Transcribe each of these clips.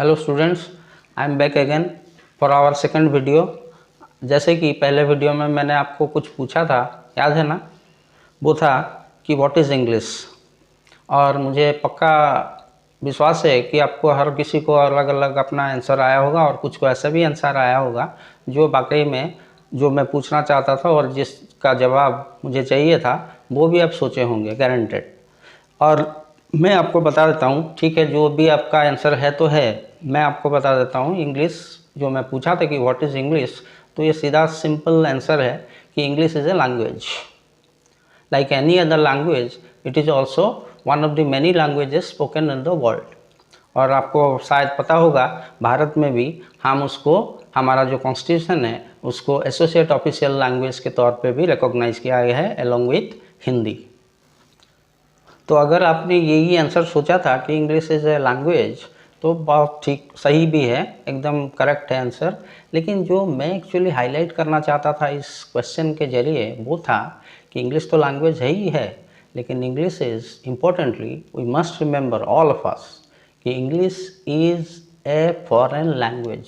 Hello students, I am back again for our second video. जैसे कि पहले video में मैंने आपको कुछ पूछा था, याद है ना? वो था कि व्हाट इज़ इंग्लिश। और मुझे पक्का विश्वास है कि आपको हर किसी को अलग अलग अपना आंसर आया होगा और कुछ को ऐसा भी आंसर आया होगा जो वाकई में जो मैं पूछना चाहता था और जिसका जवाब मुझे चाहिए था वो भी आप सोचे होंगे, गारंटेड। और मैं आपको बता देता हूँ, ठीक है, जो भी आपका आंसर है तो है, मैं आपको बता देता हूँ। इंग्लिश जो मैं पूछा था कि व्हाट इज़ इंग्लिश, तो ये सीधा सिंपल आंसर है कि English is a language. Like any other language, it is also one of the many languages spoken in the world. और आपको शायद पता होगा, भारत में भी हम उसको, हमारा जो कॉन्स्टिट्यूशन है उसको एसोसिएट ऑफिशियल लैंग्वेज के तौर पे भी रिकॉग्नाइज किया गया है अलॉन्ग विथ हिंदी। तो अगर आपने यही आंसर सोचा था कि इंग्लिश इज़ ए लैंग्वेज, तो बहुत ठीक, सही भी है, एकदम करेक्ट है आंसर। लेकिन जो मैं एक्चुअली हाईलाइट करना चाहता था इस क्वेश्चन के जरिए वो था कि इंग्लिश तो लैंग्वेज है ही है, लेकिन English is importantly, we must remember all of us कि English is a foreign language.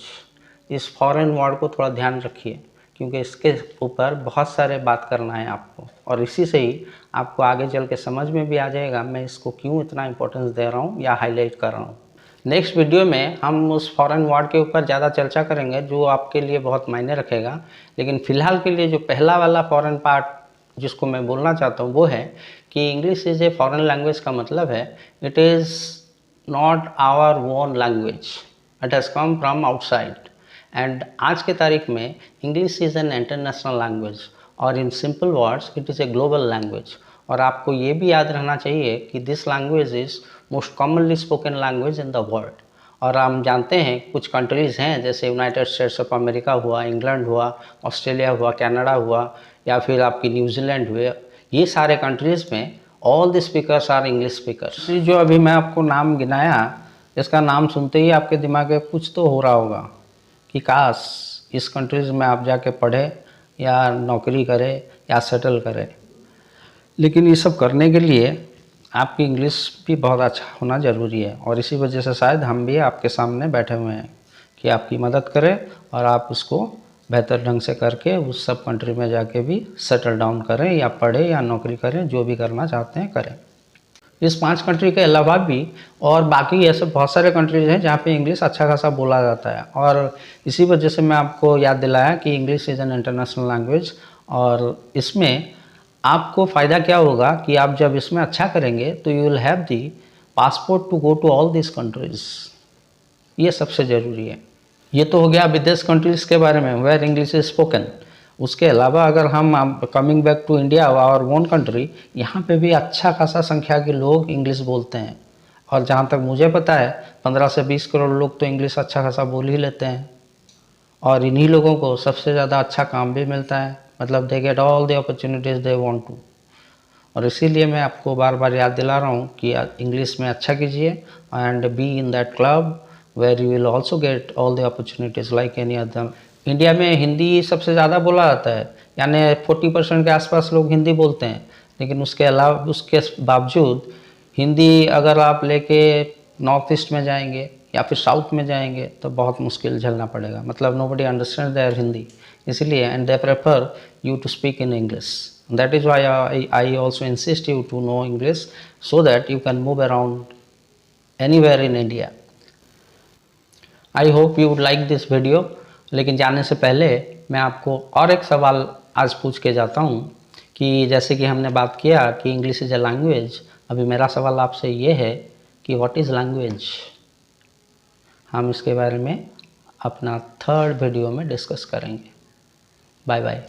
इस फॉरेन वर्ड को थोड़ा ध्यान रखिए, क्योंकि इसके ऊपर बहुत सारे बात करना है आपको, और इसी से ही आपको आगे चल के समझ में भी आ जाएगा मैं इसको क्यों इतना इंपॉर्टेंस दे रहा हूँ या हाईलाइट कर रहा हूँ। नेक्स्ट वीडियो में हम उस फॉरेन वर्ड के ऊपर ज़्यादा चर्चा करेंगे जो आपके लिए बहुत मायने रखेगा। लेकिन फ़िलहाल के लिए जो पहला वाला फॉरेन पार्ट जिसको मैं बोलना चाहता हूँ वो है कि English is a foreign language का मतलब है it is not our own language, it has come from outside. And आज के तारीख में English is an international language, और in simple words it is a global language. और आपको ये भी याद रहना चाहिए कि this language is most commonly spoken language in the world. और हम जानते हैं कुछ कंट्रीज़ हैं जैसे यूनाइटेड स्टेट्स ऑफ अमेरिका हुआ, इंग्लैंड हुआ, ऑस्ट्रेलिया हुआ, कनाडा हुआ, या फिर आपकी न्यूजीलैंड हुए, ये सारे कंट्रीज़ में all the speakers are English speakers. जो अभी मैं आपको नाम गिनाया, इसका नाम सुनते ही आपके दिमाग में कुछ तो हो रहा होगा कि काश इस कंट्रीज़ में आप जाके पढ़े या नौकरी करें या सेटल करें। लेकिन ये सब करने के लिए आपकी इंग्लिश भी बहुत अच्छा होना ज़रूरी है, और इसी वजह से शायद हम भी आपके सामने बैठे हुए हैं कि आपकी मदद करें और आप उसको बेहतर ढंग से करके उस सब कंट्री में जाके भी सेटल डाउन करें या पढ़ें या नौकरी करें, जो भी करना चाहते हैं करें। इस 5 कंट्री के अलावा भी और बाकी ऐसे बहुत सारे कंट्रीज़ हैं जहाँ पे इंग्लिश अच्छा खासा बोला जाता है, और इसी वजह से मैं आपको याद दिलाया कि English is an international language. और इसमें आपको फ़ायदा क्या होगा कि आप जब इसमें अच्छा करेंगे तो you will have the passport to go to all this countries. ये सबसे ज़रूरी है। ये तो हो गया विदेश कंट्रीज़ के बारे में वेयर इंग्लिश इज स्पोकन। उसके अलावा अगर हम कमिंग बैक टू इंडिया और ओन कंट्री, यहाँ पे भी अच्छा खासा संख्या के लोग इंग्लिश बोलते हैं, और जहाँ तक मुझे पता है 15 से 20 करोड़ लोग तो इंग्लिश अच्छा खासा बोल ही लेते हैं। और इन्हीं लोगों को सबसे ज़्यादा अच्छा काम भी मिलता है, मतलब they get all the opportunities they want to. और इसीलिए मैं आपको बार बार याद दिला रहा हूँ कि इंग्लिश में अच्छा कीजिए and be in that club where you will also get all the opportunities like any other. India में हिंदी सबसे ज़्यादा बोला जाता है, यानी 40% के आसपास लोग हिंदी बोलते हैं। लेकिन उसके अलावा, उसके बावजूद हिंदी अगर आप लेके नॉर्थ ईस्ट में जाएंगे या फिर साउथ में जाएंगे तो बहुत मुश्किल झेलना पड़ेगा, मतलब नोबडी अंडरस्टैंड देयर हिंदी। इसलिए and they prefer you to speak in English. That is why I also insist you to know English so that you can move around anywhere in India. I hope you would like this video. लेकिन जाने से पहले मैं आपको और एक सवाल आज पूछ के जाता हूँ कि जैसे कि हमने बात किया कि इंग्लिश इज़ ए लैंग्वेज, अभी मेरा सवाल आपसे ये है कि व्हाट इज़ लैंग्वेज। हम इसके बारे में अपना 3rd वीडियो में डिस्कस करेंगे। Bye bye.